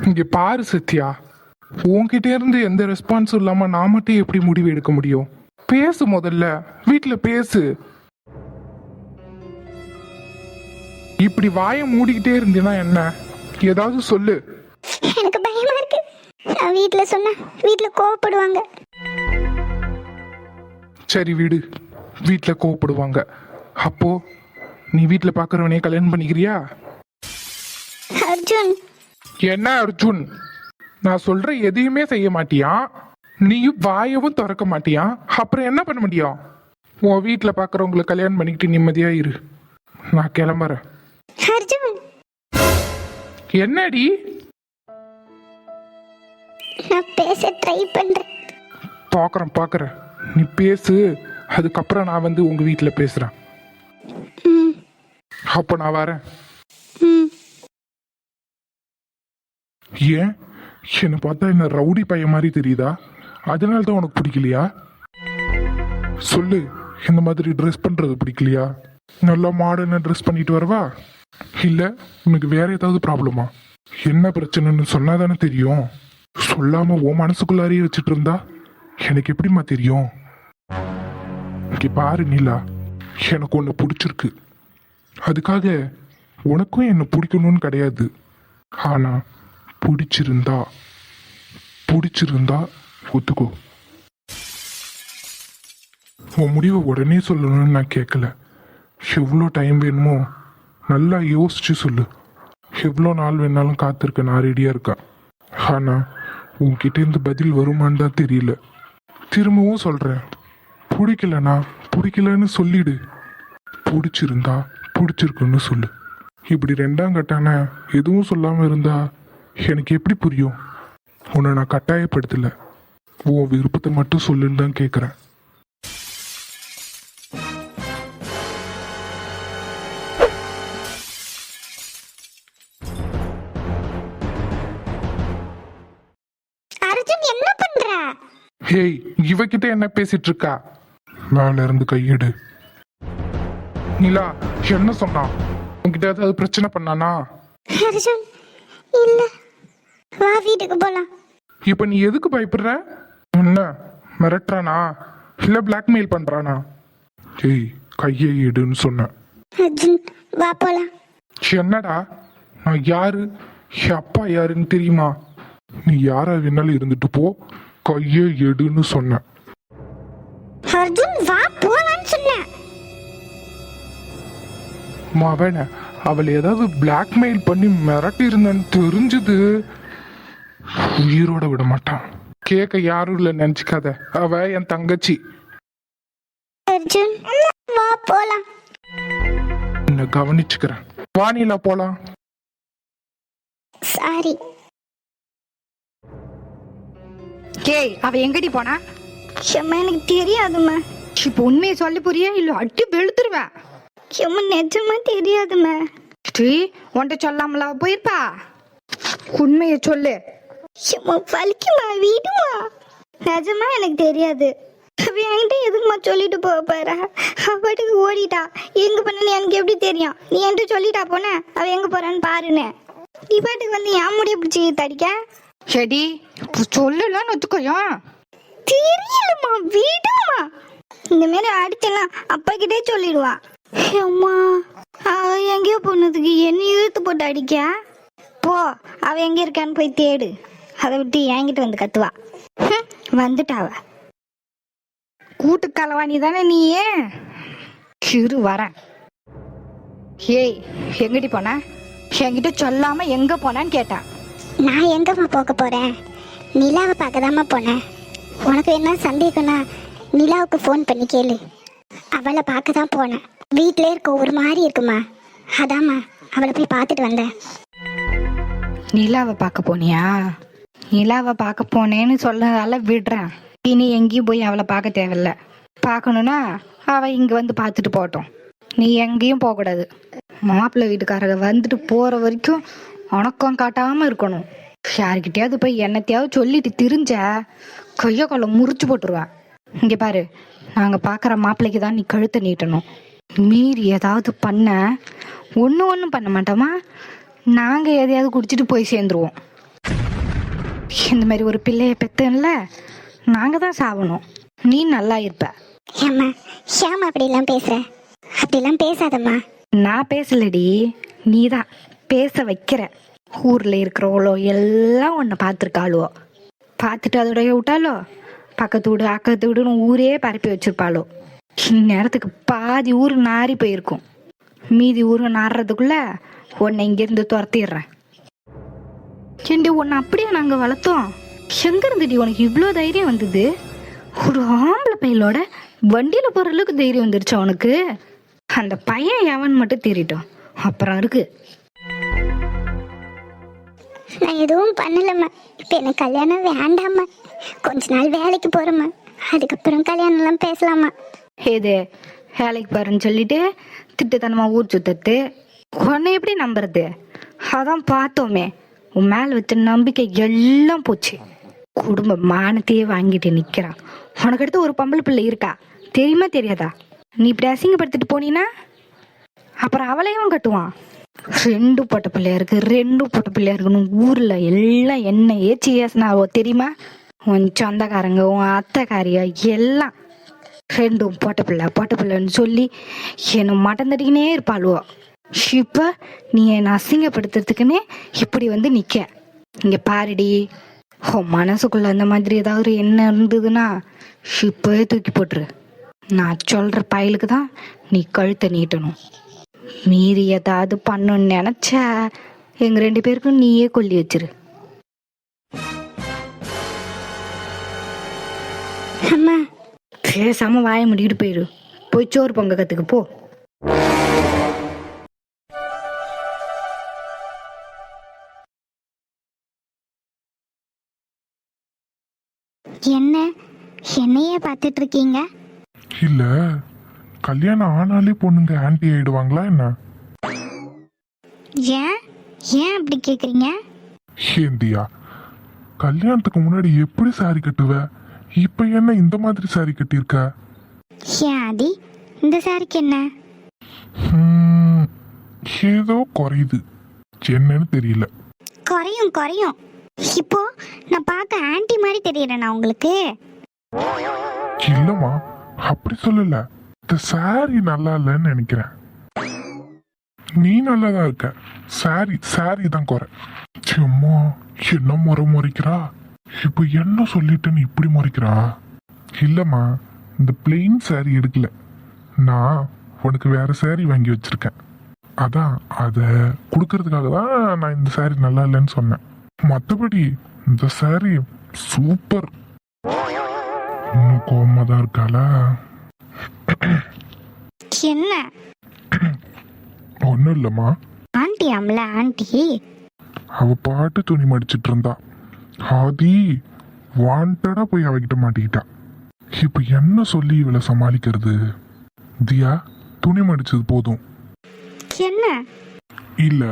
இங்க பாரு சத்யா, உன்கிட்ட இருந்து எந்த ரெஸ்பான்ஸும் இல்லாம நான் மட்டும் எப்படி முடிவு எடுக்க முடியும்? பேசு, முதல்ல வீட்டுல பேசு. இப்படி வாயை மூடிக்கிட்டே இருந்தீன்னா என்ன? ஏதாவது சொல்லு. எனக்கு பயமா இருக்கு. நான் வீட்டுல சொன்னா வீட்டுல கோவப்படுவாங்க. சரி வீடு, வீட்டுல கோவப்படுவாங்க. அப்போ நீ வீட்டுல பாக்குறவனே கல்யாணம் பண்ணிக்கிறியா? அர்ஜுன். என்ன அர்ஜுன்? நான் சொல்ற எதையுமே செய்ய மாட்டியா? நீயும் வாயவும் திறக்க மாட்டியா? அப்புறம் என்ன பண்ண முடியும்? உன் வீட்டுல பாக்குறவங்களை கல்யாணம் பண்ணிக்கிட்டு நிம்மதியா இரு. நான் கிளம்புறேன். அர்ஜுன். என்னடி? நான் பேச ட்ரை பண்றேன். பாக்குறேன், நீ பேசு. அதுக்கப்புறம் நான் வந்து உங்க வீட்டுல பேசுறேன். அப்ப நான் வரேன். ஏன் என்ன பார்த்தா என்ன ரவுடி பையன் மாதிரி தெரியுதா? அதனால தான் உனக்கு பிடிக்கலையா? சொல்லு, இந்த மாதிரி ட்ரெஸ் பண்றது பிடிக்கலையா? நல்லா மாடர்னா ட்ரெஸ் பண்ணிட்டு வரவா? இல்ல உனக்கு வேற ஏதாவது ப்ராப்ளமா? என்ன பிரச்சனைன்னு சொன்னாதானே தெரியும். சொல்லாம உன் மனசுக்குள்ளாரையே வச்சுட்டு இருந்தா எனக்கு எப்படிமா தெரியும்? இங்க பாரு நிலா, எனக்கு உன்னை பிடிச்சிருக்கு. அதுக்காக உனக்கும் என்ன பிடிக்கணும்னு கிடையாது. ஆனா பிடிச்சிருந்தா ஒத்துக்கோ. உன் முடிவை உடனே சொல்லணும்னு நான் கேட்கல. எவ்வளோ டைம் வேணுமோ நல்லா யோசிச்சு சொல்லு. எவ்வளோ நாள் வேணாலும் காத்திருக்க நான் ரெடியா இருக்கேன். ஆனா உன்கிட்ட இருந்து பதில் வருமான்னு தான் தெரியல. திரும்பவும் சொல்றேன், பிடிக்கலன்னு சொல்லிடு. பிடிச்சிருந்தா பிடிச்சிருக்குன்னு சொல்லு. இப்படி ரெண்டாம் கட்டான எதுவும் சொல்லாம இருந்தா எனக்கு எப்படி புரியும்? உன்னை நான் கட்டாயப்படுத்தல, உன் விருப்பத்தை மட்டும் சொல்லுன்னு தான் கேட்குறேன். அர்ஜுன் என்ன பண்ற? ஹேய், இவகிட்ட என்ன பேசிட்டு இருக்கா? மேல இருந்து கையெடு. நிலா என்ன சொன்னா? உன்கிட்ட ஏதாவது பிரச்சனை பண்ணானா? அர்ஜுன் இல்ல, வா வீட்டுக்கு போலாம். இப்ப நீ எதுக்கு பயப்படுற? என்ன மிரட்டுறானா இல்ல பிளாக்மெயில் பண்றானா? ஏய், கையை எடுன்னு சொன்ன. அர்ஜுன் வா போலாம். என்னடா, நான் யாரு, என் அப்பா யாருன்னு தெரியுமா? நீ யாரா வேணாலும் இருந்துட்டு போ, கையை எடுன்னு சொன்ன. அர்ஜுன் வா போலான்னு சொன்னேன். அவனை அவளை ஏதாவது பிளாக்மெயில் பண்ணி மிரட்டி இருந்தேன்னு தெரிஞ்சது உயிரோட விட மாட்டான். கேட்க யாரும் இல்லை நினைச்சுக்காத, அவ என் தங்கச்சி. அர்ஜுன் வா போலாம். உன்னை கவனிச்சுக்கிறேன். வானிலா போலாம். சாரி. கேய், அவ எங்கடி போனா? சும்மா எனக்கு தெரியாதுமா. இப்ப உண்மையை சொல்லி புரியா இல்ல அடி வெளுத்துருவேன். சும்மா நிஜமா தெரியாதுமா. உன்கிட்ட சொல்லாமலா போயிருப்பா? உண்மையை சொல்லு. சும்மா வலிக்குமா, விடுமா. நிஜமா எனக்கு தெரியாது. அவ என்கிட்ட எதுக்குமா சொல்லிட்டு போக போறா? அவட்டுக்கு ஓடிட்டா. எங்க போனேன்னு எனக்கு எப்படி தெரியும்? நீ என்கிட்ட சொல்லிட்டா போன அவ எங்க போறான்னு பாருன்னு. நீ பாட்டுக்கு வந்து என் முடிய பிடிச்சி தடிக்க. செடி சொல்லலான்னு வச்சுக்கோயா. தெரியலமா, விடுமா. இந்த மாதிரி அடிச்சனா அப்பா கிட்டே சொல்லிடுவா. அம்மா, அவ எங்கேயோ போனதுக்கு என்ன இழுத்து போட்டு அடிக்க. போ, அவ எங்க இருக்கான்னு போய் தேடு. அதை விட்டு என்கிட்ட வந்து கத்துவா. வந்துட்டாவ. கூட்டு கலவாணி தானே நீயே. சிறு வரேன். ஏய், எங்கடி போன? என்கிட்ட சொல்லாம எங்க போனான்னு கேட்டான். நான் எங்கம்மா போக போறேன்? நிலாவை பார்க்கதாம்மா போனேன். உனக்கு என்ன சந்தேகம்னா நிலாவுக்கு ஃபோன் பண்ணி கேளு. அவளை பார்க்க தான் போனேன். வீட்டிலே இருக்க ஒரு மாதிரி இருக்குமா, அதாம்மா அவளை போய் பார்த்துட்டு வந்தேன். நிலாவை பார்க்க போனியா? நிலாவை பார்க்க போனேன்னு சொல்லதால விடுறேன். இனி எங்கேயும் போய் அவளை பார்க்க தேவையில்ல. பார்க்கணுன்னா அவள் இங்கே வந்து பார்த்துட்டு போகட்டும். நீ எங்கேயும் போகக்கூடாது. மாப்பிள்ளை வீட்டுக்காரங்க வந்துட்டு போகிற வரைக்கும் உனக்கம் காட்டாமல் இருக்கணும். யாருக்கிட்டையாவது போய் என்னத்தையாவது சொல்லிட்டு திரிஞ்ச கையை காலை முறிச்சு போட்டுருவேன். இங்கே பாரு, நாங்கள் பார்க்குற மாப்பிள்ளைக்கு தான் நீ கழுத்தை நீட்டணும். மீறி ஏதாவது பண்ண ஒன்றும் பண்ண மாட்டோமா? நாங்கள் எதையாவது குடிச்சிட்டு போய் சேர்ந்துருவோம். இந்த மாதிரி ஒரு பிள்ளைய பெத்தன்ல நாங்கள் தான் சாவணும், நீ நல்லா இருப்ப. ஏம்மா ஷாமா அப்படிலாம் பேசுற? அப்படிலாம் பேசாதம்மா. நான் பேசலடி, நீ தான் பேச வைக்கிற. ஊரில் இருக்கிறவளோ எல்லாம் உன்னை பார்த்துருக்காளோ, பார்த்துட்டு அதோடைய விட்டாலோ பக்கத்து வீடு அக்கத்து வீடுன்னு ஊரே பரப்பி வச்சிருப்பாளோ. இந்நேரத்துக்கு பாதி ஊர் நாரி போயிருக்கும். மீதி ஊர் நாடுறதுக்குள்ள உன்னை இங்கேருந்து துரத்திடுறேன். ஏண்டி உன்னை அப்படியே நாங்கள் வளர்த்தோம்? எங்க இருந்துடி உனக்கு இவ்வளோ தைரியம் வந்தது? ஒரு ஆம்பளை பையலோட வண்டியில் போகிற அளவுக்கு தைரியம் வந்துருச்சு உனக்கு? அந்த பையன் எவன் மட்டும் தேறிட்டோம், அப்புறம் இருக்கு. நான் எதுவும் பண்ணலம்மா. இப்போ எனக்கு கல்யாணம் வேண்டாம்மா. கொஞ்ச நாள் வேலைக்கு போகிறேம்மா, அதுக்கப்புறம் கல்யாணம்லாம் பேசலாமா. ஏது வேலைக்கு பாருன்னு சொல்லிட்டு திட்டுத்தனமாக ஊர் சுத்தத்து உன்னை எப்படி நம்புறது? அதான் பார்த்தோமே, உன் மேலே வச்ச நம்பிக்கை எல்லாம் போச்சு. குடும்ப மானத்தையே வாங்கிட்டு நிற்கிறான். உனக்கு அடுத்து ஒரு பொம்பளை பிள்ளை இருக்கா, தெரியுமா தெரியாதா? நீ இப்படி அசிங்கப்படுத்திட்டு போனீன்னா அப்புறம் அவளையும் கட்டுவான். 2 பொட்ட பிள்ளையா இருக்கு, 2 பொட்ட பிள்ளையா இருக்குன்னு ஊரில் எல்லாம் என்ன ஏச்சி ஏசினாவோ தெரியுமா? உன் சொந்தக்காரங்க உன் அத்தைக்காரியா எல்லாம் 2 பொட்ட பிள்ளைன்னு சொல்லி என்னை மட்டம் தட்டிக்கினே இருப்பாளுவோ. இப்போ நீ என்னை அசிங்கப்படுத்துறதுக்குன்னே இப்படி வந்து நிற்க. இங்கே பாருடி, உன் மனசுக்குள்ள அந்த மாதிரி ஏதாவது என்ன இருந்ததுன்னா இப்போவே தூக்கி போட்டுரு. நான் சொல்கிற பயலுக்கு தான் நீ கழுத்தை நீட்டணும். மீறி ஏதாவது பண்ணணும்னு நினச்சா எங்கள் 2 பேருக்கும் நீயே கொல்லி வச்சிரு. அம்மா பேசாம வாய முடிக்கிட்டு போயிடு. போய் சோறு பொங்க கற்றுக்கு போ. என்ன என்னையே பார்த்துட்டு இருக்கீங்க? இல்ல கல்யாணம் ஆனாலே பொண்ணுங்க ஆன்டி ஆயிடுவாங்களா என்ன? ஏன் ஏன் அப்படி கேட்குறீங்க? ஏந்தியா, கல்யாணத்துக்கு முன்னாடி எப்படி சாரி கட்டுவ? இப்ப என்ன இந்த மாதிரி சாரி கட்டியிருக்க? ஏன் ஆதி, இந்த சாரிக்கு என்ன? ஏதோ குறையுது, என்னன்னு தெரியல. குறையும் குறையும். இப்போ நான் பார்க்க ஆன்ட்டி மாதிரி தெரியறேனா உங்களுக்கு? இல்லம்மா, அப்படி சொல்லல. இந்த சாரி நல்லா இல்லைன்னு நினைக்கிறேன். நீ நல்லாதான் இருக்க, சாரி தான் குறை. சும்மா என்ன முறைக்கிறா? இப்போ என்ன சொல்லிட்டுன்னு இப்படி முறைக்கிறா? இல்லம்மா, இந்த பிளெயின் சாரி எடுக்கல, நான் உனக்கு வேற சாரி வாங்கி வச்சிருக்கேன். அதான் அதை கொடுக்கறதுக்காக தான் நான் இந்த சாரி நல்லா இல்லைன்னு சொன்னேன். மற்றபடி இந்த சாரி சூப்பர். இன்னும் கோவமா தான் இருக்காளா? என்ன ஒன்றும் இல்லைம்மா, ஆன்ட்டி ஆம்ல ஆன்ட்டி. அவ பாட்டு துணி மடிச்சிட்டு இருந்தா. ஆதி வாண்டடா போய் அவகிட்ட மாட்டிக்கிட்டா. இப்ப என்ன சொல்லி இவளை சமாளிக்கிறது? தியா, துணி மடிச்சது போதும். என்ன? இல்ல,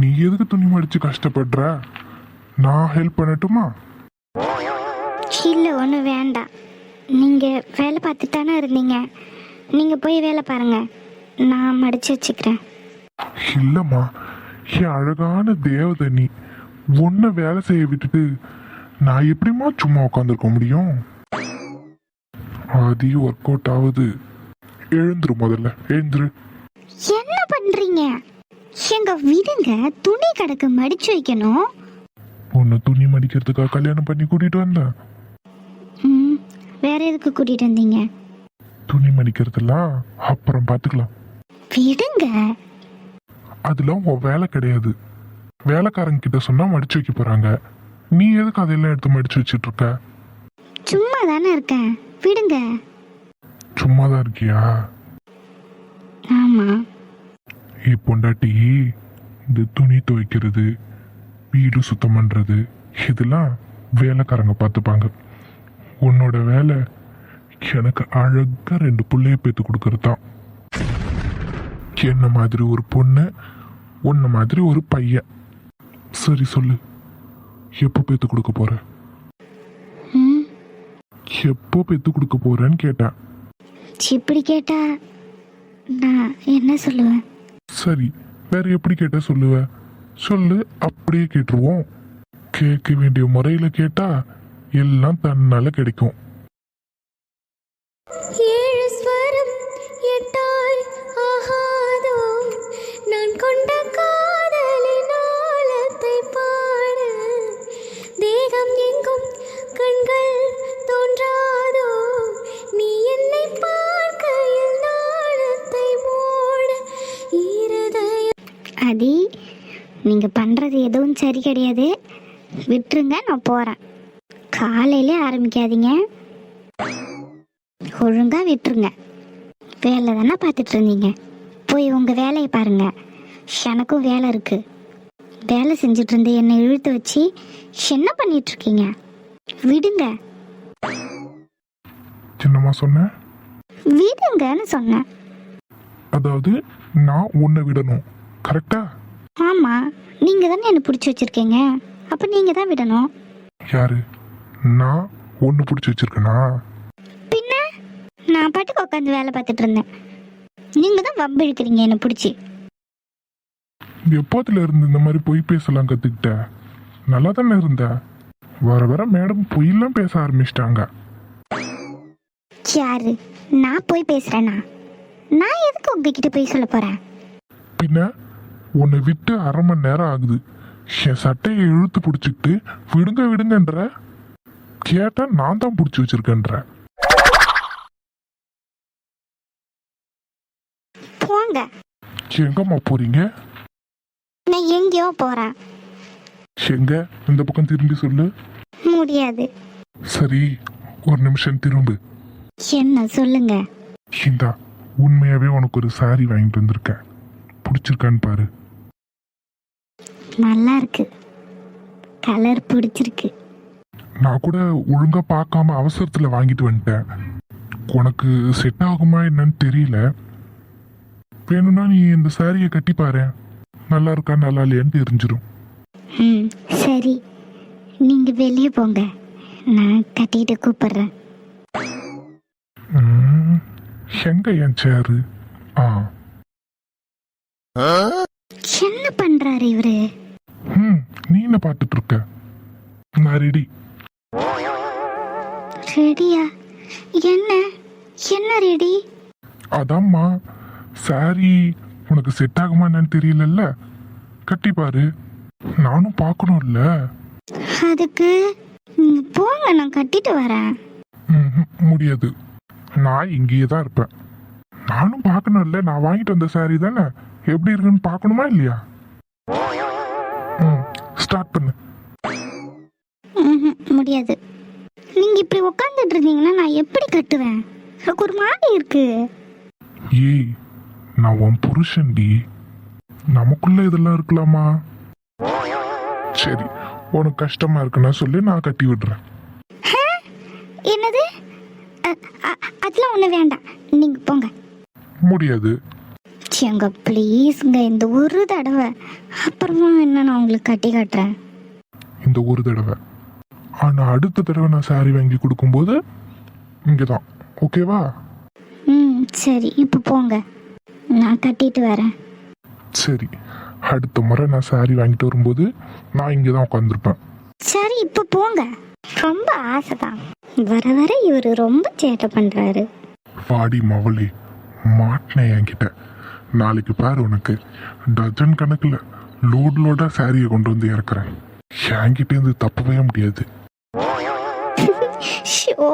நீ எதுக்கு துணி மடிச்சு கஷ்டப்படுற? நான் ஹெல்ப் பண்ணட்டுமா? இல்லை ஒன்றும் வேண்டாம். நீங்கள் வேலை பார்த்துட்டு தானே இருந்தீங்க, நீங்கள் போய் வேலை பாருங்க, நான் மடிச்சு வச்சுக்கிறேன். இல்லம்மா, என் அழகான தேவதை நீ. உன்னை வேலை செய்ய விட்டுட்டு நான் எப்படிமா சும்மா உட்காந்துருக்க முடியும்? ஆதி ஒர்க் அவுட் ஆகுது. எழுந்துரு, முதல்ல எழுந்துரு. என்ன பண்றீங்க? எங்க விடுங்க, துணி கடைக்கு மடிச்சு வைக்கணும். உன்னை துணி மடிக்கிறதுக்காக கல்யாணம் பண்ணி கூட்டிட்டு வந்தேன். வேற எதுக்கு கூட்டிட்டு வந்தீங்க? துணி மடிக்கிறதெல்லாம் அப்புறம் பார்த்துக்கலாம். விடுங்க. அதெல்லாம் உன் வேலை கிடையாது. வேலைக்காரங்க கிட்ட சொன்னா மடிச்சு வைக்க போறாங்க. நீ எதுக்கு அதெல்லாம் எடுத்து மடிச்சு வச்சிட்டு இருக்க? சும்மா தானே இருக்கேன், விடுங்க. சும்மாதான் இருக்கியா? ஆமா. பொண்டாட்டி இந்த துணி துவைக்கிறது, வீடு சுத்தம் பண்றது, இதெல்லாம் வேலைக்காரங்க பார்த்துப்பாங்க. உன்னோட வேலை எனக்கு அழகா 2 பிள்ளைய பேத்து கொடுக்கறது தான். என்ன மாதிரி ஒரு பொண்ணு, உன்ன மாதிரி ஒரு பையன். சரி சொல்லு, எப்போ பேத்து கொடுக்க போற? எப்போ பேத்து கொடுக்க போறேன்னு கேட்டேன். இப்படி கேட்டா நான் என்ன சொல்லுவேன்? சரி, வேற எப்படி கேட்ட சொல்லுவ? சொல்லு, அப்படியே கேட்டுருவோம். கேட்க வேண்டிய முறையில கேட்டா எல்லாம் தன்னால கிடைக்கும். ஏழு ஸ்வரம் எட்டாய் ஆகாதோ நான் கொண்ட காதலின் ஆழத்தை பாட தேகம் எங்கும் கண்கள் தோன்றாதோ நீ என்னை பார்க்கையில் நாணத்தை மூட இருதயம். அடி, நீங்க பண்றது எதுவும் சரி கிடையாது. விட்டுருங்க, நான் போறேன். காலையிலே ஆரம்பிக்காதீங்க, ஒழுங்கா விட்டுருங்க. வேலை தானே பார்த்துட்டு இருந்தீங்க, போய் உங்க வேலையை பாருங்க. எனக்கும் வேலை இருக்கு. வேலை செஞ்சுட்டு இருந்து என்னை இழுத்து வச்சு என்ன பண்ணிட்டு இருக்கீங்க? விடுங்க, என்னம்மா சொன்ன? விடுங்கன்னு சொன்னேன். அதாவது நான் உன்னை விடணும், கரெக்டா? ஆமா, நீங்க தானே என்னை பிடிச்சி வச்சிருக்கீங்க, அப்ப நீங்க தான் விடணும். யாரு? நான் ஒன்று பிடிச்சி வச்சிருக்கேனா? பின்ன நான் பாட்டுக்கு உட்காந்து வேலை பார்த்துட்டு இருந்தேன். நீங்க தான் வம்பு இழுக்கிறீங்க என்னை பிடிச்சி. எப்போதுல இருந்து இந்த மாதிரி பொய் பேசலாம் கத்துக்கிட்ட? நல்லா தானே இருந்த. வர வர மேடம் பொய்யெல்லாம் பேச ஆரம்பிச்சிட்டாங்க. யாரு? நான் போய் பேசுறேனா? நான் எதுக்கு உங்ககிட்ட போய் சொல்ல போறேன்? பின்ன உன்னை விட்டு 1/2 மணி நேரம் ஆகுது. என் சட்டையை இழுத்து பிடிச்சிக்கிட்டு விடுங்க விடுங்கன்ற, கேட்டா நான் தான் பிடிச்சி வச்சிருக்கேன்ற. போங்க. எங்கம்மா போறீங்க? நான் எங்கேயோ போறேன். எங்க? இந்த பக்கம் திரும்பி சொல்லு. முடியாது. சரி, ஒரு நிமிஷம் திரும்பு. என்ன சொல்லுங்க. இந்தா, உண்மையாவே உனக்கு ஒரு சாரி வாங்கிட்டு வந்திருக்கேன். பிடிச்சிருக்கான்னு பாரு. நல்லா இருக்கு, கலர் பிடிச்சிருக்கு. நான் கூட ஒழுங்கா பார்க்காம அவசரத்துல வாங்கிட்டு வந்துட்டேன். உனக்கு செட் ஆகுமா என்னன்னு தெரியல. வேணும்னா நீ இந்த சாரியை கட்டி பாரு, நல்லா இருக்கா நல்லா இல்லையான்னு தெரிஞ்சிடும். ம், சரி, நீங்க வெளியே போங்க, நான் கட்டிட்டு கூப்பிடுறேன். எங்க என் சேரு? என்ன பண்றாரு இவரு? நீ என்ன பார்த்துட்டு இருக்க? நான் ரெடி. ரெடியா? என்ன என்ன ரெடி? அதாம்மா, சாரி உனக்கு செட் ஆகுமா என்னன்னு தெரியலல்ல, கட்டி பாரு, நானும் பார்க்கணும்ல. அதுக்கு நீங்க போங்க, நான் கட்டிட்டு வரேன். முடியாது, நான் இங்கேயே தான் இருப்பேன். நானும் பார்க்கணும்ல, நான் வாங்கிட்டு வந்த சாரி தானே, எப்படி இருக்குன்னு பார்க்கணுமா இல்லையா? ஸ்டார்ட் பண்ணு. முடியாது. நீங்க இப்படி உட்காந்துட்டு இருந்தீங்கன்னா நான் எப்படி கட்டுவேன்? எனக்கு ஒரு மாதிரி இருக்கு. ஏய், நான் உன் புருஷன்டி, நமக்குள்ள இதெல்லாம் இருக்கலாமா? சரி, உனக்கு கஷ்டமா இருக்குன்னா சொல்லி நான் கட்டி விடுறேன். என்னது? அதெல்லாம் ஒண்ணு வேண்டாம், நீங்க போங்க. முடியாது. எங்க ப்ளீஸ்ங்க, இந்த ஒரு தடவை, அப்புறமா என்ன நான் உங்களுக்கு கட்டி காட்டுறேன். இந்த ஒரு தடவை. ஆனா அடுத்த தடவை நான் சாரி வாங்கி கொடுக்கும்போது இங்கதான், ஓகேவா? சரி, இப்போ போங்க, நான் கட்டிட்டு வரேன். சரி, அடுத்த முறை நான் சாரி வாங்கிட்டு வரும்போது நான் இங்கதான் உட்காந்துருப்பேன். சரி, இப்போ போங்க. ரொம்ப ஆசைதான். வர வர இவரு ரொம்ப சேட்டை பண்றாரு. வாடி மவளே, மாட்டினேன் என்கிட்ட. நாளைக்கு பாரு, உனக்கு டஜன் கணக்கில் லோடா சாரியை கொண்டு வந்து இறக்குறேன். என்கிட்ட இருந்து தப்பவே முடியாது. ஷோ,